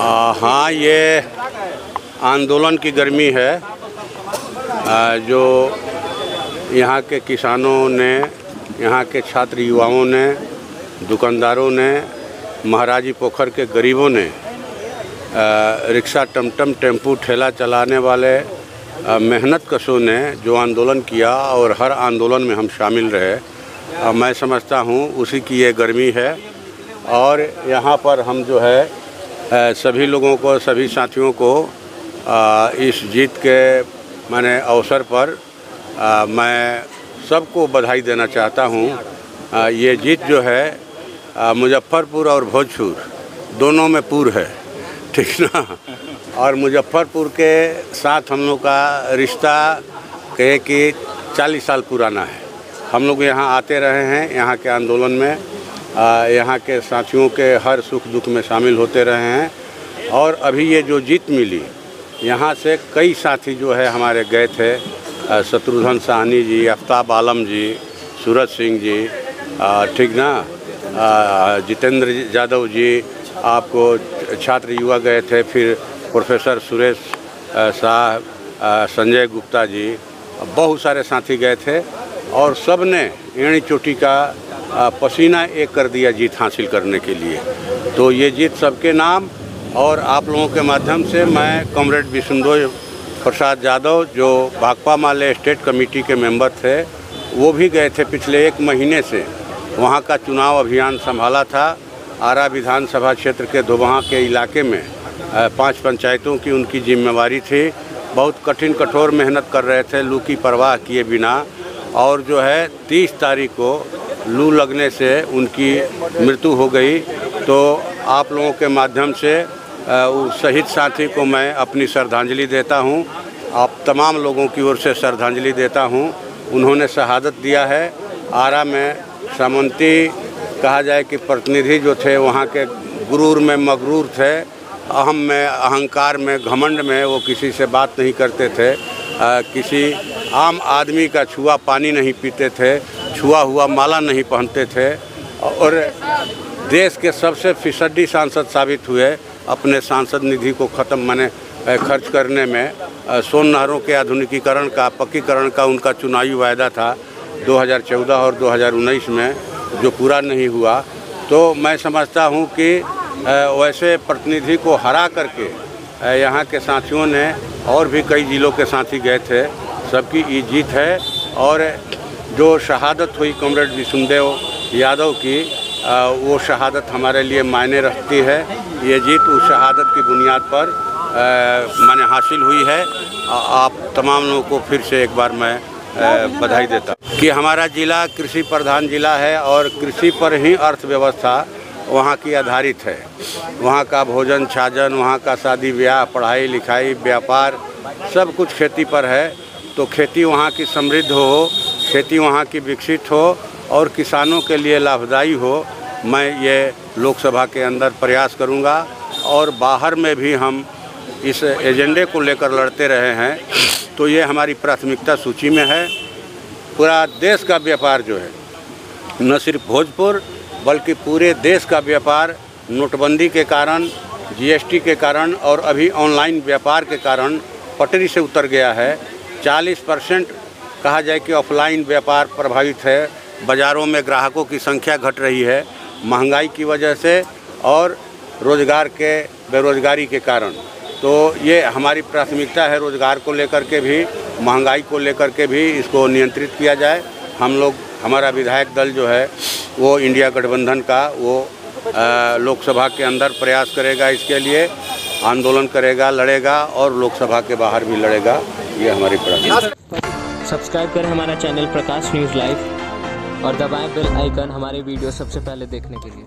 हाँ, ये आंदोलन की गर्मी है जो यहाँ के किसानों ने, यहाँ के छात्र युवाओं ने, दुकानदारों ने, महाराजी पोखर के गरीबों ने, रिक्शा, टमटम, टेम्पू, ठेला चलाने वाले मेहनत कशों ने जो आंदोलन किया और हर आंदोलन में हम शामिल रहे। मैं समझता हूँ उसी की ये गर्मी है। और यहाँ पर हम जो है सभी लोगों को, सभी साथियों को इस जीत के अवसर पर मैं सबको बधाई देना चाहता हूँ। ये जीत जो है मुजफ्फरपुर और भोजपुर दोनों में पूर है, ठीक ना। और मुजफ्फरपुर के साथ हम लोग का रिश्ता कहे कि 40 साल पुराना है। हम लोग यहाँ आते रहे हैं, यहाँ के आंदोलन में, यहाँ के साथियों के हर सुख दुख में शामिल होते रहे हैं। और अभी ये जो जीत मिली, यहाँ से कई साथी जो है हमारे गए थे, शत्रुघ्न साहनी जी, आफ्ताब आलम जी, सूरज सिंह जी, ठीक ना, जितेंद्र यादव जी, आपको छात्र युवा गए थे, फिर प्रोफेसर सुरेश शाह, संजय गुप्ता जी, बहुत सारे साथी गए थे और सब ने एड़ी चोटी का पसीना एक कर दिया जीत हासिल करने के लिए। तो ये जीत सबके नाम और आप लोगों के माध्यम से मैं कॉमरेड विष्णुदेव प्रसाद यादव जो भाकपा माले स्टेट कमेटी के मेंबर थे, वो भी गए थे पिछले 1 महीने से, वहाँ का चुनाव अभियान संभाला था। आरा विधानसभा क्षेत्र के दोबहा के इलाके में 5 पंचायतों की उनकी जिम्मेवारी थी। बहुत कठिन कठोर मेहनत कर रहे थे, लू की परवाह किए बिना। और जो है 30 तारीख को लू लगने से उनकी मृत्यु हो गई। तो आप लोगों के माध्यम से उस शहीद साथी को मैं अपनी श्रद्धांजलि देता हूं। आप तमाम लोगों की ओर से श्रद्धांजलि देता हूं। उन्होंने शहादत दिया है। आरा में सामंती कहा जाए कि प्रतिनिधि जो थे वहाँ के गुरूर में मगरूर थे, अहम में, अहंकार में, घमंड में वो किसी से बात नहीं करते थे, किसी आम आदमी का छुआ पानी नहीं पीते थे, छुआ हुआ माला नहीं पहनते थे और देश के सबसे फिसड्डी सांसद साबित हुए। अपने सांसद निधि को खर्च करने में सोन नहरों के आधुनिकीकरण का, पक्कीकरण का उनका चुनावी वायदा था 2014 और 2019 में, जो पूरा नहीं हुआ। तो मैं समझता हूं कि वैसे प्रतिनिधि को हरा करके यहाँ के साथियों ने, और भी कई जिलों के साथी गए थे, सबकी ये जीत है। और जो शहादत हुई कॉमरेड विष्णुदेव यादव की, वो शहादत हमारे लिए मायने रखती है। ये जीत उस शहादत की बुनियाद पर हासिल हुई है। आप तमाम लोगों को फिर से एक बार मैं बधाई देता कि हमारा ज़िला कृषि प्रधान ज़िला है और कृषि पर ही अर्थव्यवस्था वहाँ की आधारित है। वहाँ का भोजन छाजन, वहाँ का शादी ब्याह, पढ़ाई लिखाई, व्यापार, सब कुछ खेती पर है। तो खेती वहाँ की समृद्ध हो, खेती वहाँ की विकसित हो और किसानों के लिए लाभदायी हो, मैं ये लोकसभा के अंदर प्रयास करूँगा। और बाहर में भी हम इस एजेंडे को लेकर लड़ते रहे हैं। तो ये हमारी प्राथमिकता सूची में है। पूरा देश का व्यापार जो है, न सिर्फ भोजपुर बल्कि पूरे देश का व्यापार नोटबंदी के कारण, जीएसटी के कारण और अभी ऑनलाइन व्यापार के कारण पटरी से उतर गया है। 40% कहा जाए कि ऑफलाइन व्यापार प्रभावित है। बाज़ारों में ग्राहकों की संख्या घट रही है महंगाई की वजह से और रोज़गार के बेरोज़गारी के कारण। तो ये हमारी प्राथमिकता है, रोज़गार को लेकर के भी, महंगाई को लेकर के भी इसको नियंत्रित किया जाए। हम लोग, हमारा विधायक दल जो है वो इंडिया गठबंधन का, वो लोकसभा के अंदर प्रयास करेगा, इसके लिए आंदोलन करेगा, लड़ेगा और लोकसभा के बाहर भी लड़ेगा। ये हमारी प्राथमिकता। सब्सक्राइब करें हमारा चैनल प्रकाश न्यूज़ लाइव और दबाएं बेल आइकन हमारे वीडियो सबसे पहले देखने के लिए।